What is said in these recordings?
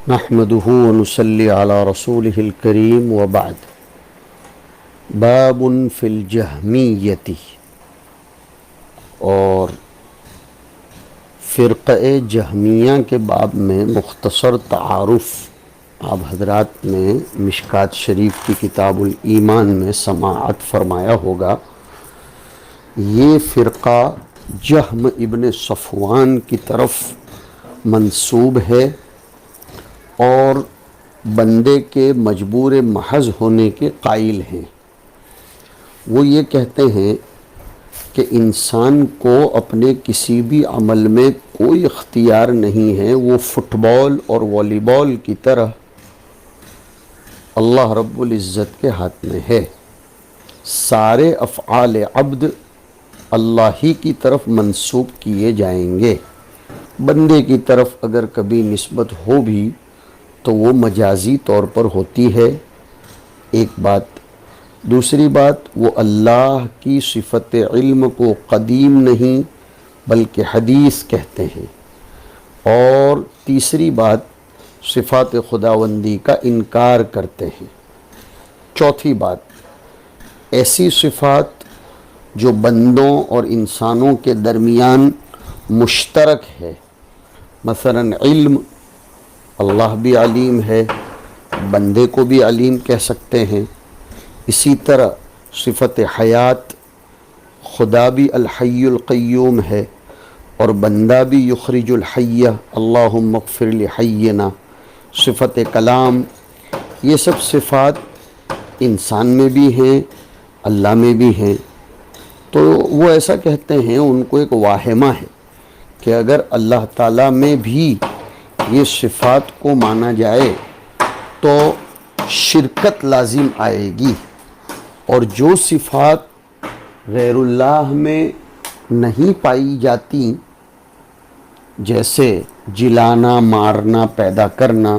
نحمده ونصلي على رسوله الكريم وبعد باب فی الجہمیت، اور فرقہ جہمیہ کے باب میں مختصر تعارف آپ حضرات نے مشکات شریف کی کتاب الایمان میں سماعت فرمایا ہوگا۔ یہ فرقہ جہم ابن صفوان کی طرف منسوب ہے اور بندے کے مجبور محض ہونے کے قائل ہیں۔ وہ یہ کہتے ہیں کہ انسان کو اپنے کسی بھی عمل میں کوئی اختیار نہیں ہے، وہ فٹ بال اور والی بال کی طرح اللہ رب العزت کے ہاتھ میں ہے۔ سارے افعال عبد اللہ ہی کی طرف منسوب کیے جائیں گے۔ بندے کی طرف اگر کبھی نسبت ہو بھی تو وہ مجازی طور پر ہوتی ہے، ایک بات۔ دوسری بات، وہ اللہ کی صفت علم کو قدیم نہیں بلکہ حدیث کہتے ہیں۔ اور تیسری بات، صفات خداوندی کا انکار کرتے ہیں۔ چوتھی بات، ایسی صفات جو بندوں اور انسانوں کے درمیان مشترک ہے، مثلا علم، اللہ بھی علیم ہے، بندے کو بھی علیم کہہ سکتے ہیں۔ اسی طرح صفت حیات، خدا بھی الحی القیوم ہے اور بندہ بھی یخرج الحی، اللہم اغفر لحینا۔ صفت کلام، یہ سب صفات انسان میں بھی ہیں، اللہ میں بھی ہیں۔ تو وہ ایسا کہتے ہیں، ان کو ایک واہمہ ہے کہ اگر اللہ تعالیٰ میں بھی یہ صفات کو مانا جائے تو شرکت لازم آئے گی، اور جو صفات غیر اللہ میں نہیں پائی جاتی، جیسے جلانا، مارنا، پیدا کرنا،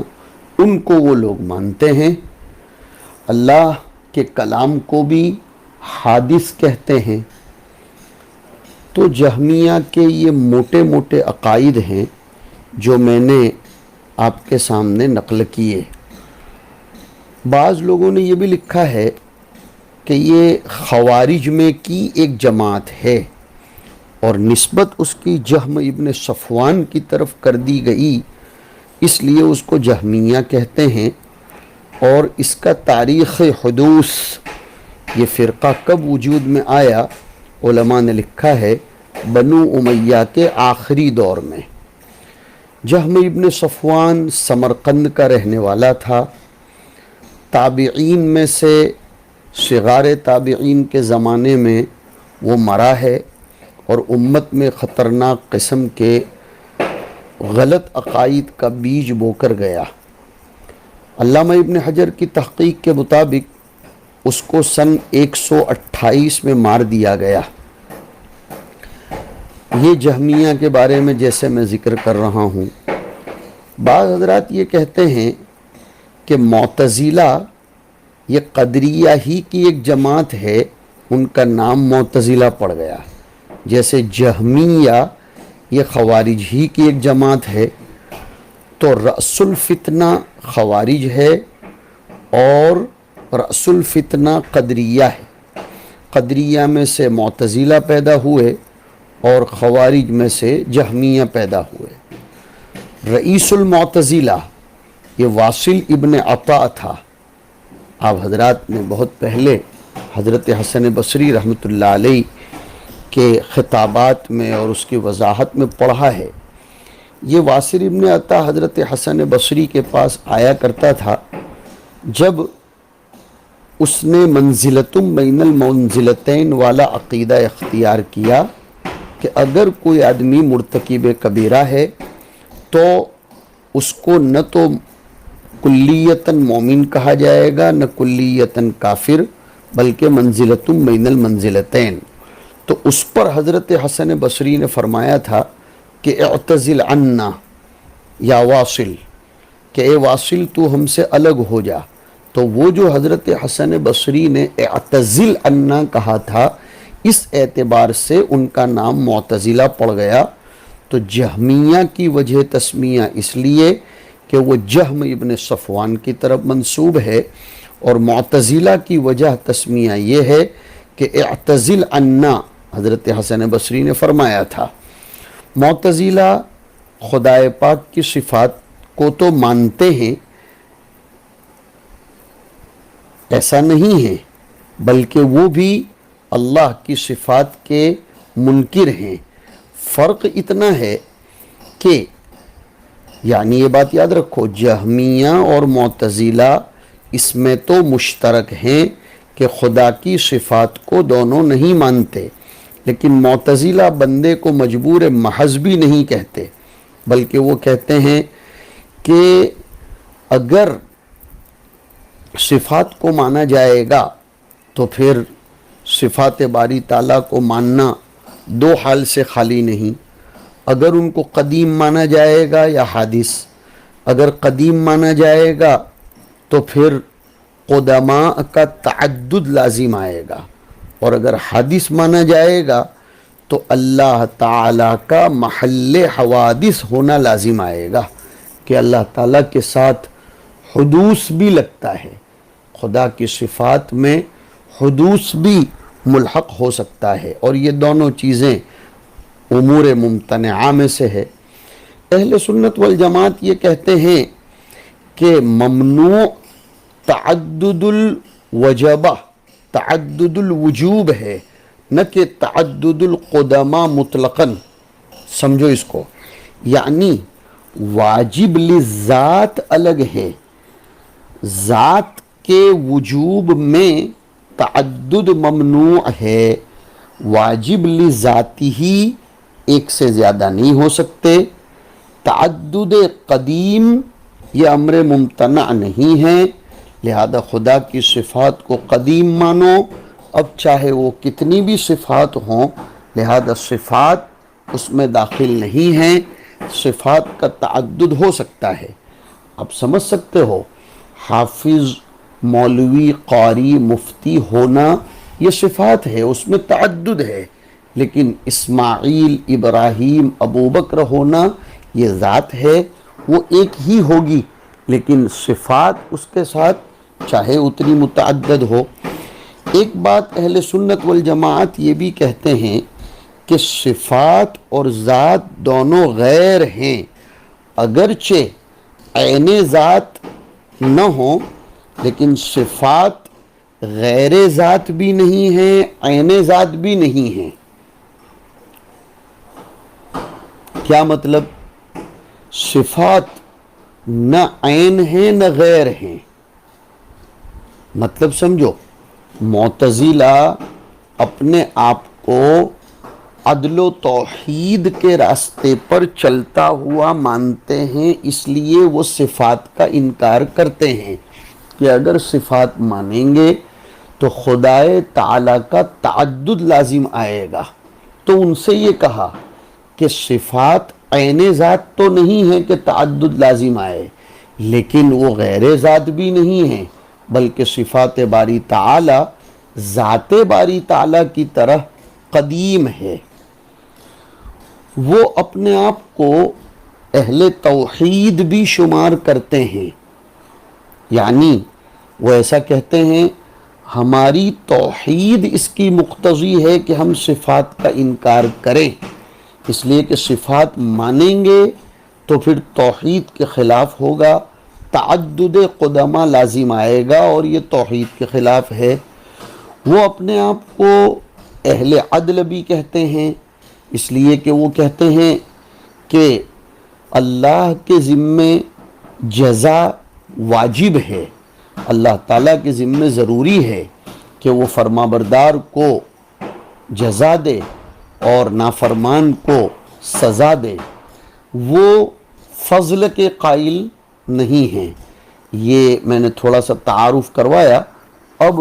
ان کو وہ لوگ مانتے ہیں۔ اللہ کے کلام کو بھی حادث کہتے ہیں۔ تو جہمیہ کے یہ موٹے موٹے عقائد ہیں جو میں نے آپ کے سامنے نقل کیے۔ بعض لوگوں نے یہ بھی لکھا ہے کہ یہ خوارج میں کی ایک جماعت ہے اور نسبت اس کی جہم ابن صفوان کی طرف کر دی گئی، اس لیے اس کو جہمیہ کہتے ہیں۔ اور اس کا تاریخ حدوث، یہ فرقہ کب وجود میں آیا، علماء نے لکھا ہے بنو امیہ کے آخری دور میں۔ جہم ابن صفوان سمرقند کا رہنے والا تھا۔ تابعین میں سے صغار تابعین کے زمانے میں وہ مرا ہے اور امت میں خطرناک قسم کے غلط عقائد کا بیج بو کر گیا۔ علامہ ابن حجر کی تحقیق کے مطابق اس کو سن 128 میں مار دیا گیا۔ یہ جہمیہ کے بارے میں جیسے میں ذکر کر رہا ہوں۔ بعض حضرات یہ کہتے ہیں کہ معتزلہ یہ قدریہ ہی کی ایک جماعت ہے، ان کا نام معتزلہ پڑ گیا۔ جیسے جہمیہ یہ خوارج ہی کی ایک جماعت ہے، تو رأس الفتنہ خوارج ہے اور رأس الفتنہ قدریہ ہے۔ قدریہ میں سے معتزلہ پیدا ہوئے اور خوارج میں سے جہمیہ پیدا ہوئے۔ رئیس المعتزلہ یہ واصل ابن عطا تھا۔ آپ حضرات نے بہت پہلے حضرت حسن بصری رحمۃ اللہ علیہ کے خطابات میں اور اس کی وضاحت میں پڑھا ہے۔ یہ واصل ابن عطا حضرت حسن بصری کے پاس آیا کرتا تھا جب اس نے منزلتم بین المنزلتین والا عقیدہ اختیار کیا کہ اگر کوئی آدمی مرتکب کبیرہ ہے تو اس کو نہ تو کلیتاً مومن کہا جائے گا نہ کلیتاً کافر، بلکہ منزلتم بین المنزلتین۔ تو اس پر حضرت حسن بصری نے فرمایا تھا کہ اعتزل عنا یا واصل، کہ اے واصل تو ہم سے الگ ہو جا۔ تو وہ جو حضرت حسن بصری نے اعتزل عنا کہا تھا، اس اعتبار سے ان کا نام معتزلہ پڑ گیا۔ تو جہمیہ کی وجہ تسمیہ اس لیے کہ وہ جہم ابن صفوان کی طرف منسوب ہے، اور معتزلہ کی وجہ تسمیہ یہ ہے کہ اعتزل عنا، حضرت حسن بصری نے فرمایا تھا۔ معتزلہ خدائے پاک کی صفات کو تو مانتے ہیں، ایسا نہیں ہے، بلکہ وہ بھی اللہ کی صفات کے منکر ہیں۔ فرق اتنا ہے کہ یعنی یہ بات یاد رکھو، جہمیہ اور معتزلہ اس میں تو مشترک ہیں کہ خدا کی صفات کو دونوں نہیں مانتے، لیکن معتزلہ بندے کو مجبور محض بھی نہیں کہتے، بلکہ وہ کہتے ہیں کہ اگر صفات کو مانا جائے گا تو پھر صفات باری تعالیٰ کو ماننا دو حال سے خالی نہیں۔ اگر ان کو قدیم مانا جائے گا یا حادث، اگر قدیم مانا جائے گا تو پھر قدماء کا تعدد لازم آئے گا، اور اگر حادث مانا جائے گا تو اللہ تعالیٰ کا محل حوادث ہونا لازم آئے گا، کہ اللہ تعالیٰ کے ساتھ حدوث بھی لگتا ہے، خدا کی صفات میں حدوث بھی ملحق ہو سکتا ہے، اور یہ دونوں چیزیں امور ممتنعہ میں سے ہے۔ اہل سنت والجماعت یہ کہتے ہیں کہ ممنوع تعدد الوجبہ، تعدد الوجوب ہے، نہ کہ تعدد القدماء مطلقاً۔ سمجھو اس کو، یعنی واجب للذات الگ ہے، ذات کے وجوب میں تعدد ممنوع ہے، واجب لذاتی ہی ایک سے زیادہ نہیں ہو سکتے۔ تعدد قدیم یہ امر ممتنع نہیں ہے، لہذا خدا کی صفات کو قدیم مانو، اب چاہے وہ کتنی بھی صفات ہوں، لہذا صفات اس میں داخل نہیں ہیں، صفات کا تعدد ہو سکتا ہے۔ اب سمجھ سکتے ہو، حافظ، مولوی، قاری، مفتی ہونا یہ صفات ہے، اس میں تعدد ہے، لیکن اسماعیل، ابراہیم، ابو بکر ہونا یہ ذات ہے، وہ ایک ہی ہوگی، لیکن صفات اس کے ساتھ چاہے اتنی متعدد ہو۔ ایک بات اہل سنت والجماعت یہ بھی کہتے ہیں کہ صفات اور ذات دونوں غیر ہیں، اگرچہ عین ذات نہ ہوں، لیکن صفات غیر ذات بھی نہیں ہیں، عین ذات بھی نہیں ہیں۔ کیا مطلب؟ صفات نہ عین ہیں نہ غیر ہیں۔ مطلب سمجھو، معتزلہ اپنے آپ کو عدل و توحید کے راستے پر چلتا ہوا مانتے ہیں، اس لیے وہ صفات کا انکار کرتے ہیں کہ اگر صفات مانیں گے تو خدائے تعالیٰ کا تعدد لازم آئے گا۔ تو ان سے یہ کہا کہ صفات عین ذات تو نہیں ہے کہ تعدد لازم آئے، لیکن وہ غیر ذات بھی نہیں ہے، بلکہ صفات باری تعالیٰ ذات باری تعالیٰ کی طرح قدیم ہے۔ وہ اپنے آپ کو اہل توحید بھی شمار کرتے ہیں، یعنی وہ ایسا کہتے ہیں ہماری توحید اس کی مقتضی ہے کہ ہم صفات کا انکار کریں، اس لیے کہ صفات مانیں گے تو پھر توحید کے خلاف ہوگا، تعدد قدماء لازم آئے گا، اور یہ توحید کے خلاف ہے۔ وہ اپنے آپ کو اہل عدل بھی کہتے ہیں، اس لیے کہ وہ کہتے ہیں کہ اللہ کے ذمے جزا واجب ہے، اللہ تعالیٰ کے ذمے ضروری ہے کہ وہ فرمانبردار کو جزا دے اور نافرمان کو سزا دے، وہ فضل کے قائل نہیں ہیں۔ یہ میں نے تھوڑا سا تعارف کروایا، اب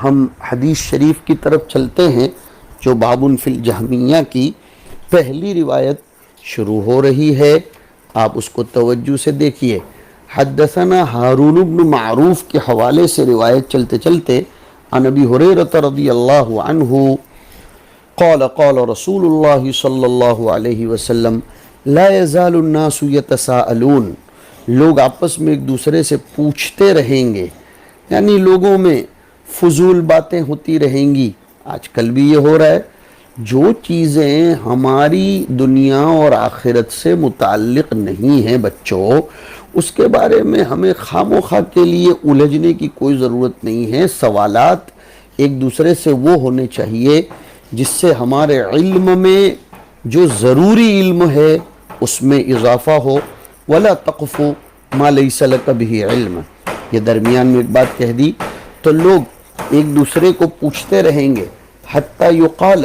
ہم حدیث شریف کی طرف چلتے ہیں جو باب فی الجہمیہ کی پہلی روایت شروع ہو رہی ہے، آپ اس کو توجہ سے دیکھیے۔ حدثنا ہارون بن معروف کے حوالے سے روایت چلتے چلتے عن ابی ہریرہ رضی اللہ عنہ قال قال رسول اللہ صلی اللہ علیہ وسلم لا يزال الناس يتساءلون لوگ آپس میں ایک دوسرے سے پوچھتے رہیں گے، یعنی لوگوں میں فضول باتیں ہوتی رہیں گی۔ آج کل بھی یہ ہو رہا ہے، جو چیزیں ہماری دنیا اور آخرت سے متعلق نہیں ہیں بچوں، اس کے بارے میں ہمیں خام و خواہ کے لیے الجھنے کی کوئی ضرورت نہیں ہے۔ سوالات ایک دوسرے سے وہ ہونے چاہیے جس سے ہمارے علم میں جو ضروری علم ہے اس میں اضافہ ہو۔ وَلَا تَقْفُ مَا لَيْسَ لَكَ بِهِ علم، یہ درمیان میں ایک بات کہہ دی تو لوگ ایک دوسرے کو پوچھتے رہیں گے، حتیٰ یقال،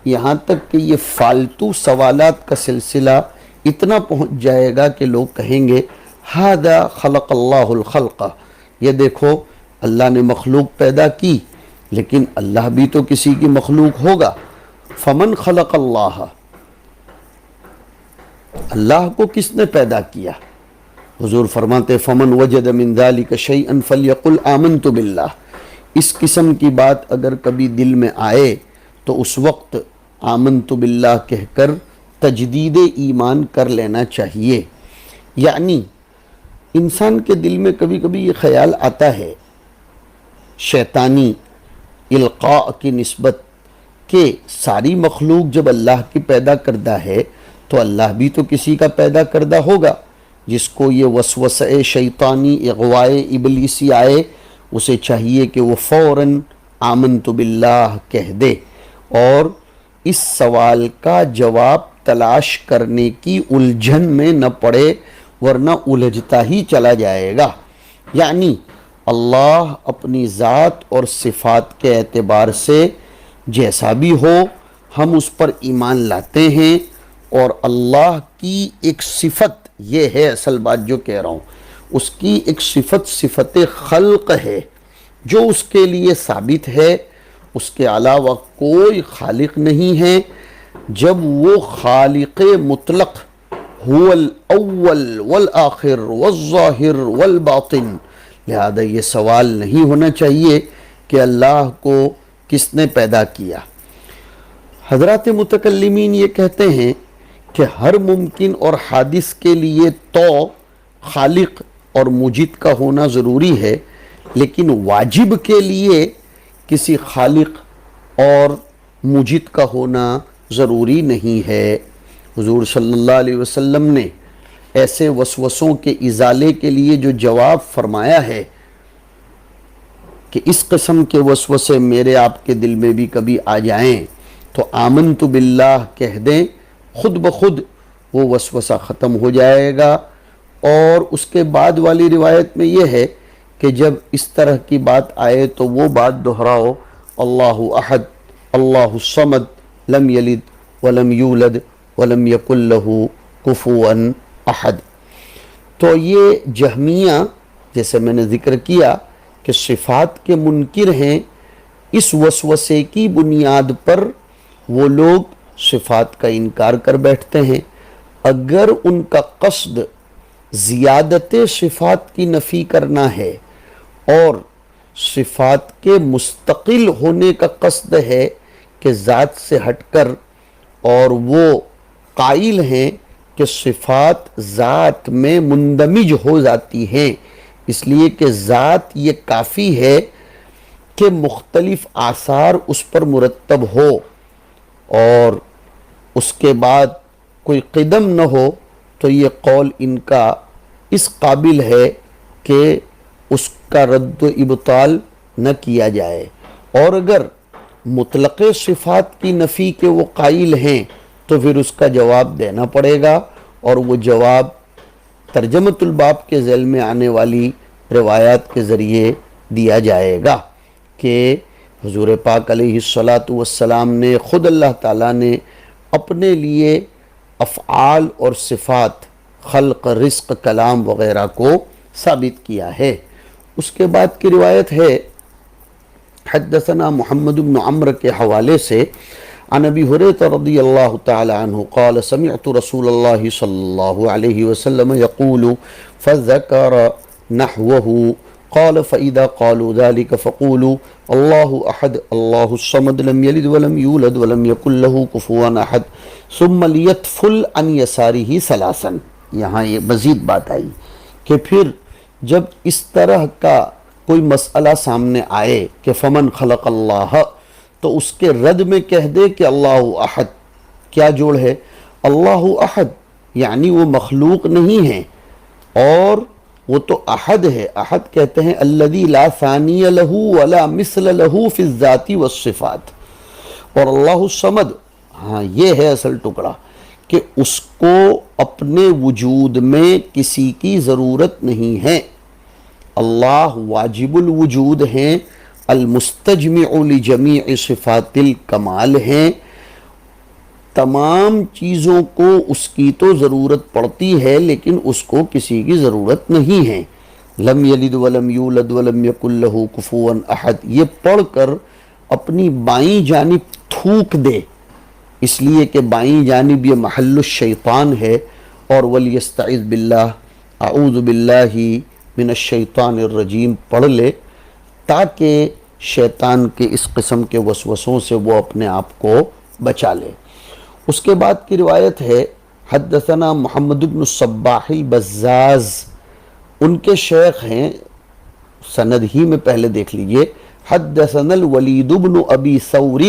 یہاں تک کہ یہ فالتو سوالات کا سلسلہ اتنا پہنچ جائے گا کہ لوگ کہیں گے ھذا خلق اللہ الخلق، یہ دیکھو اللہ نے مخلوق پیدا کی، لیکن اللہ بھی تو کسی کی مخلوق ہوگا۔ فمن خلق اللہ، اللہ کو کس نے پیدا کیا؟ حضور فرماتے فمن وجد من ذلك شيئا فليقل آمنت باللہ، اس قسم کی بات اگر کبھی دل میں آئے تو اس وقت آمنت باللہ کہہ کر تجدید ایمان کر لینا چاہیے۔ یعنی انسان کے دل میں کبھی کبھی یہ خیال آتا ہے شیطانی القاء کی نسبت کہ ساری مخلوق جب اللہ کی پیدا کردہ ہے تو اللہ بھی تو کسی کا پیدا کردہ ہوگا۔ جس کو یہ وسوسہ شیطانی اغوائے ابلیسی آئے اسے چاہیے کہ وہ فوراً آمنت باللہ کہہ دے اور اس سوال کا جواب تلاش کرنے کی الجھن میں نہ پڑے، ورنہ الجھتا ہی چلا جائے گا۔ یعنی اللہ اپنی ذات اور صفات کے اعتبار سے جیسا بھی ہو ہم اس پر ایمان لاتے ہیں، اور اللہ کی ایک صفت، یہ ہے اصل بات جو کہہ رہا ہوں، اس کی ایک صفت صفت خلق ہے جو اس کے لیے ثابت ہے، اس کے علاوہ کوئی خالق نہیں ہے۔ جب وہ خالق مطلق هو الاول والآخر والظاہر والباطن، لہذا یہ سوال نہیں ہونا چاہیے کہ اللہ کو کس نے پیدا کیا۔ حضرات متکلمین یہ کہتے ہیں کہ ہر ممکن اور حادث کے لیے تو خالق اور مجید کا ہونا ضروری ہے، لیکن واجب کے لیے کسی خالق اور مجید کا ہونا ضروری نہیں ہے۔ حضور صلی اللہ علیہ وسلم نے ایسے وسوسوں کے ازالے کے لیے جو جواب فرمایا ہے کہ اس قسم کے وسوسے میرے آپ کے دل میں بھی کبھی آ جائیں تو آمنت باللہ کہہ دیں، خود بخود وہ وسوسہ ختم ہو جائے گا۔ اور اس کے بعد والی روایت میں یہ ہے کہ جب اس طرح کی بات آئے تو وہ بات دہراؤ، اللہ احد اللہ الصمد لم یلد ولم یولد ولم یکن لہ کفوا احد۔ تو یہ جہمیہ، جیسے میں نے ذکر کیا کہ صفات کے منکر ہیں، اس وسوسے کی بنیاد پر وہ لوگ صفات کا انکار کر بیٹھتے ہیں۔ اگر ان کا قصد زیادت صفات کی نفی کرنا ہے اور صفات کے مستقل ہونے کا قصد ہے کہ ذات سے ہٹ کر، اور وہ قائل ہیں کہ صفات ذات میں مندمج ہو جاتی ہیں، اس لیے کہ ذات یہ کافی ہے کہ مختلف آثار اس پر مرتب ہو اور اس کے بعد کوئی قدم نہ ہو، تو یہ قول ان کا اس قابل ہے کہ اس کا رد و ابطال نہ کیا جائے۔ اور اگر مطلق صفات کی نفی کے وہ قائل ہیں تو پھر اس کا جواب دینا پڑے گا، اور وہ جواب ترجمۃ الباب کے ذیل میں آنے والی روایات کے ذریعے دیا جائے گا کہ حضور پاک علیہ السلام نے خود اللہ تعالیٰ نے اپنے لیے افعال اور صفات خلق، رزق، کلام وغیرہ کو ثابت کیا ہے۔ اس کے بعد کی روایت ہے حدثنا محمد بن عمرو کے حوالے سے عن ابی ہریرہ رضی اللہ تعالی عنہ قال سمعت رسول اللہ صلی اللہ علیہ وسلم یقول فذکر نحوه قال فإذا قالوا ذلك فقولوا اللہ احد اللہ الصمد لم یلد ولم یولد ولم یکن له کفوا احد ثم لیتفل عن یسارہ ثلاثا۔ یہاں یہ مزید بات آئی کہ پھر جب اس طرح کا کوئی مسئلہ سامنے آئے کہ فمن خلق اللہ، تو اس کے رد میں کہہ دے کہ اللہ احد. کیا جوڑ ہے؟ اللہ احد یعنی وہ مخلوق نہیں ہے اور وہ تو احد ہے. احد کہتے ہیں الذی لا ثانی لہ ولا مثل لہ فی الذات والصفات. اور اللہ الصمد، ہاں یہ ہے اصل ٹکڑا کہ اس کو اپنے وجود میں کسی کی ضرورت نہیں ہے. اللہ واجب الوجود ہیں، المستجمع لجمیع صفات الکمال ہیں. تمام چیزوں کو اس کی تو ضرورت پڑتی ہے لیکن اس کو کسی کی ضرورت نہیں ہے. لم یلد ولم یولد ولم یکن لہ کفوا احد، یہ پڑھ کر اپنی بائیں جانب تھوک دے، اس لیے کہ بائیں جانب یہ محل الشیطان ہے. اور ولیستعذ باللہ، اعوذ باللہ من الشیطان الرجیم پڑھ لے تاکہ شیطان کے اس قسم کے وسوسوں سے وہ اپنے آپ کو بچا لے. اس کے بعد کی روایت ہے حدثنا محمد بن الصباح البزاز، ان کے شیخ ہیں، سند ہی میں پہلے دیکھ لیجئے. حدثنا الولید بن ابی ثور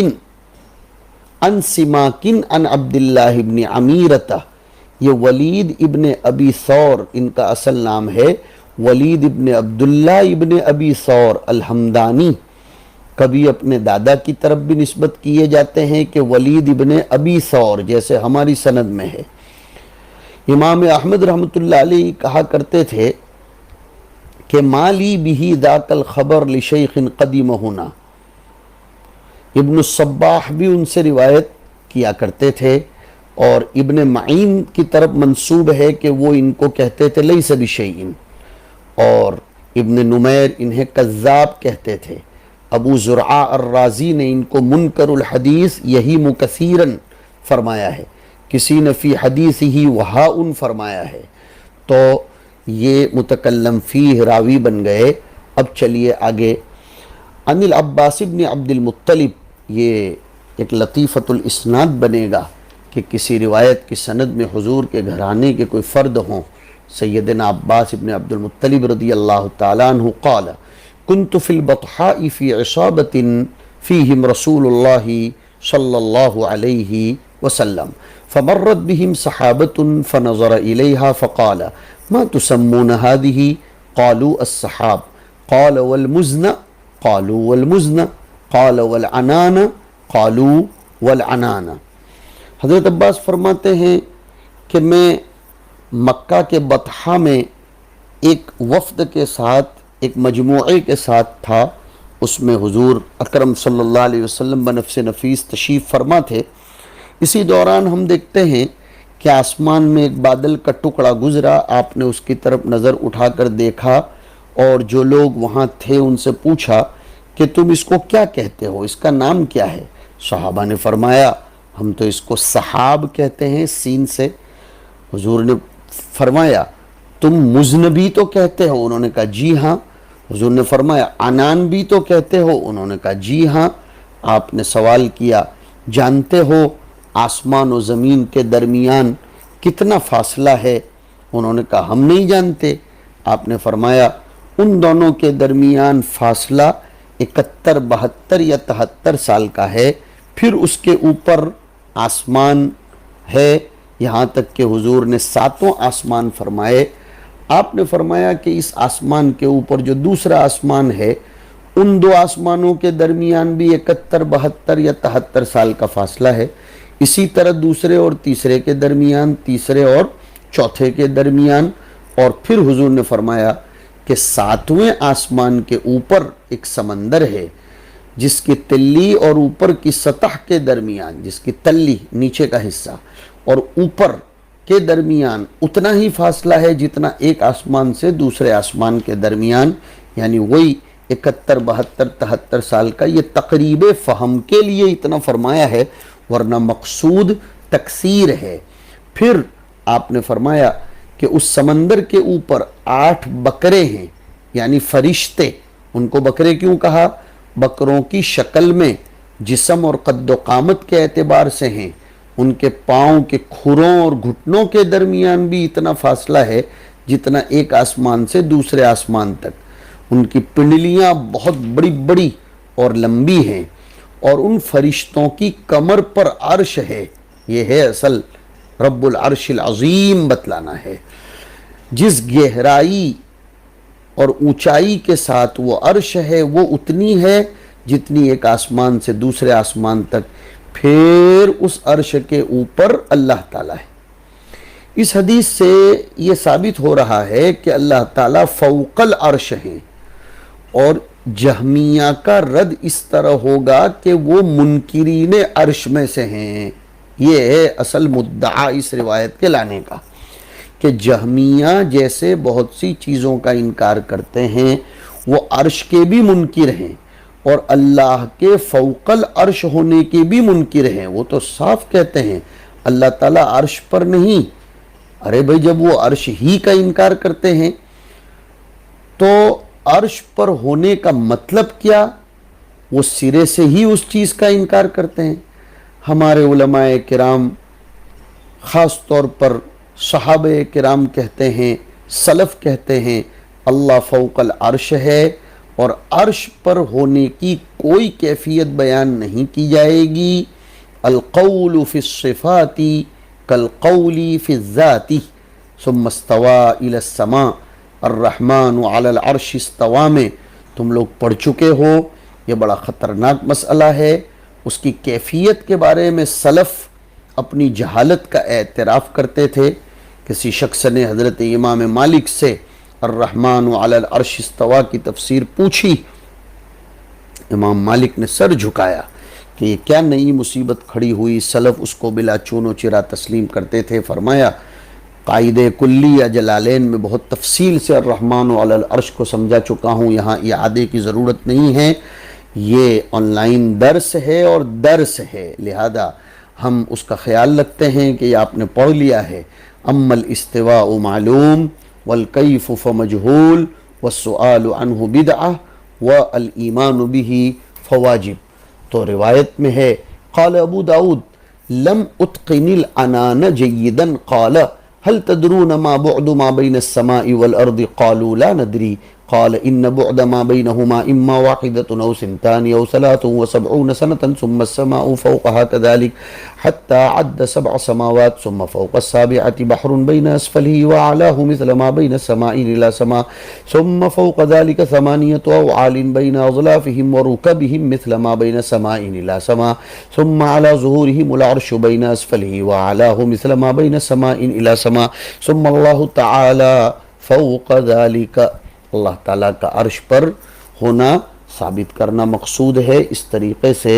عن سماک عن عبداللہ ابن عمیرتہ. یہ ولید ابن ابی ثور ان کا اصل نام ہے، ولید ابن عبداللہ ابن ابی ثور الحمدانی. کبھی اپنے دادا کی طرف بھی نسبت کیے جاتے ہیں کہ ولید ابن ابی ثور، جیسے ہماری سند میں ہے. امام احمد رحمۃ اللہ علیہ کہا کرتے تھے کہ مالی بہی ذاک الخبر لشیخ قدیم ہونا. ابن الصباح بھی ان سے روایت کیا کرتے تھے اور ابن معین کی طرف منسوب ہے کہ وہ ان کو کہتے تھے لیس بشیء، اور ابن نمیر انہیں کذاب کہتے تھے. ابو زرعہ الرازی نے ان کو منکر الحدیث یہی مکثیرن فرمایا ہے، کسی نے فی حدیث ہی وہاء فرمایا ہے، تو یہ متکلم فیہ راوی بن گئے. اب چلیے آگے. عن العباس بن عبد المطلب، یہ ایک لطیفۃ الاسناد بنے گا کہ کسی روایت کی سند میں حضور کے گھرانے کے کوئی فرد ہوں. سیدنا عباس بن عبد المطلب رضی اللہ تعالیٰ عنہ قال كنت في البطحاء في عصابة فيهم رسول الله صلى الله عليه وسلم فمرت بهم سحابة فنظر إليها فقال ما تسمون هذه؟ قالوا السحاب. قال والمزن؟ قالوا والمزن. قال والعنان؟ قالوا والعنان. حضرت عباس فرماتے ہیں کہ میں مکہ کے بطحا میں ایک وفد کے ساتھ، ایک مجموعے کے ساتھ تھا. اس میں حضور اکرم صلی اللہ علیہ وسلم بنفس نفیس تشریف فرما تھے. اسی دوران ہم دیکھتے ہیں کہ آسمان میں ایک بادل کا ٹکڑا گزرا. آپ نے اس کی طرف نظر اٹھا کر دیکھا اور جو لوگ وہاں تھے ان سے پوچھا کہ تم اس کو کیا کہتے ہو، اس کا نام کیا ہے؟ صحابہ نے فرمایا ہم تو اس کو سحاب کہتے ہیں سین سے. حضور نے فرمایا تم مزن بھی تو کہتے ہو؟ انہوں نے کہا جی ہاں. حضور نے فرمایا عنان بھی تو کہتے ہو؟ انہوں نے کہا جی ہاں. آپ نے سوال کیا جانتے ہو آسمان و زمین کے درمیان کتنا فاصلہ ہے؟ انہوں نے کہا ہم نہیں جانتے. آپ نے فرمایا ان دونوں کے درمیان فاصلہ 71 72 یا 73 سال کا ہے. پھر اس کے اوپر آسمان ہے، یہاں تک کہ حضور نے 7 آسمان فرمائے. آپ نے فرمایا کہ اس آسمان کے اوپر جو دوسرا آسمان ہے ان 2 آسمانوں کے درمیان بھی 71 72 یا 73 سال کا فاصلہ ہے. اسی طرح دوسرے اور تیسرے کے درمیان، تیسرے اور چوتھے کے درمیان. اور پھر حضور نے فرمایا کہ 7ویں آسمان کے اوپر ایک سمندر ہے جس کی تلی اور اوپر کی سطح کے درمیان، جس کی تلی نیچے کا حصہ اور اوپر کے درمیان اتنا ہی فاصلہ ہے جتنا ایک آسمان سے دوسرے آسمان کے درمیان، یعنی وہی 71 72 73 سال کا. یہ تقریب فہم کے لیے اتنا فرمایا ہے ورنہ مقصود تکثیر ہے. پھر آپ نے فرمایا کہ اس سمندر کے اوپر 8 بکرے ہیں، یعنی فرشتے. ان کو بکرے کیوں کہا؟ بکروں کی شکل میں، جسم اور قد و قامت کے اعتبار سے ہیں. ان کے پاؤں کے کھروں اور گھٹنوں کے درمیان بھی اتنا فاصلہ ہے جتنا ایک آسمان سے دوسرے آسمان تک. ان کی پنڈلیاں بہت بڑی بڑی اور لمبی ہیں، اور ان فرشتوں کی کمر پر عرش ہے. یہ ہے اصل رب العرش العظیم بتلانا ہے. جس گہرائی اور اونچائی کے ساتھ وہ عرش ہے وہ اتنی ہے جتنی ایک آسمان سے دوسرے آسمان تک. پھر اس عرش کے اوپر اللہ تعالیٰ ہے. اس حدیث سے یہ ثابت ہو رہا ہے کہ اللہ تعالیٰ فوق العرش ہیں، اور جہمیہ کا رد اس طرح ہوگا کہ وہ منکرین عرش میں سے ہیں. یہ ہے اصل مدعا اس روایت کے لانے کا، کہ جہمیہ جیسے بہت سی چیزوں کا انکار کرتے ہیں وہ عرش کے بھی منکر ہیں، اور اللہ کے فوق العرش ہونے کے بھی منکر ہیں. وہ تو صاف کہتے ہیں اللہ تعالیٰ عرش پر نہیں. ارے بھائی جب وہ عرش ہی کا انکار کرتے ہیں تو عرش پر ہونے کا مطلب کیا؟ وہ سرے سے ہی اس چیز کا انکار کرتے ہیں. ہمارے علماء کرام خاص طور پر صحابہ کرام کہتے ہیں، سلف کہتے ہیں اللہ فوق العرش ہے، اور عرش پر ہونے کی کوئی کیفیت بیان نہیں کی جائے گی. القول فی الصفات کالقول فی الذات ثم استوى الى السماء الرحمن علی العرش استوى میں تم لوگ پڑھ چکے ہو. یہ بڑا خطرناک مسئلہ ہے. اس کی کیفیت کے بارے میں سلف اپنی جہالت کا اعتراف کرتے تھے. کسی شخص نے حضرت امام مالک سے الرحمن علی العرش استوى کی تفسیر پوچھی. امام مالک نے سر جھکایا کہ یہ کیا نئی مصیبت کھڑی ہوئی. سلف اس کو بلا چون و چرا تسلیم کرتے تھے. فرمایا قاعدہ کلیہ جلالین میں بہت تفصیل سے الرحمن علی العرش کو سمجھا چکا ہوں، یہاں اعادے کی ضرورت نہیں ہے. یہ آن لائن درس ہے اور درس ہے، لہذا ہم اس کا خیال رکھتے ہیں کہ یہ آپ نے پڑھ لیا ہے. اما الاستواء معلوم والکیف فمجہول والسؤال عنہ بدعہ والایمان به فواجب. تو روایت میں ہے قال ابو داود لم اتقن العنان جیدا قال هل تدرون ما بعد ما بين السماء والارض قالوا لا ندري قال ان بعد ما بينهما اما واحدة او سنتان او 73 سنة ثم السماء فوقها كذلك حتى عد 7 سماوات ثم فوق السابعة بحر بين اسفله واعلاه مثل ما بين السماء الى سماء ثم فوق ذلك 8 أوعال بين اظلافهم وركبهم مثل ما بين السماء الى سماء ثم على ظهورهم العرش بين اسفله واعلاه مثل ما بين السماء الى سماء ثم الله تعالى فوق ذلك. اللہ تعالیٰ کا عرش پر ہونا ثابت کرنا مقصود ہے. اس طریقے سے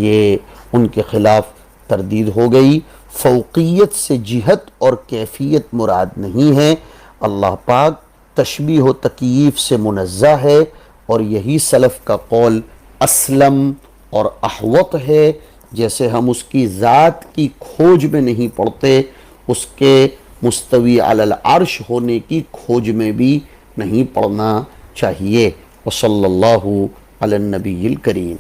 یہ ان کے خلاف تردید ہو گئی. فوقیت سے جہت اور کیفیت مراد نہیں ہے. اللہ پاک تشبیہ و تکییف سے منزہ ہے، اور یہی سلف کا قول اسلم اور احوط ہے. جیسے ہم اس کی ذات کی کھوج میں نہیں پڑتے، اس کے مستوی علی العرش ہونے کی کھوج میں بھی نہیں پڑھنا چاہیے. وصلی اللہ علی النبی الکریم.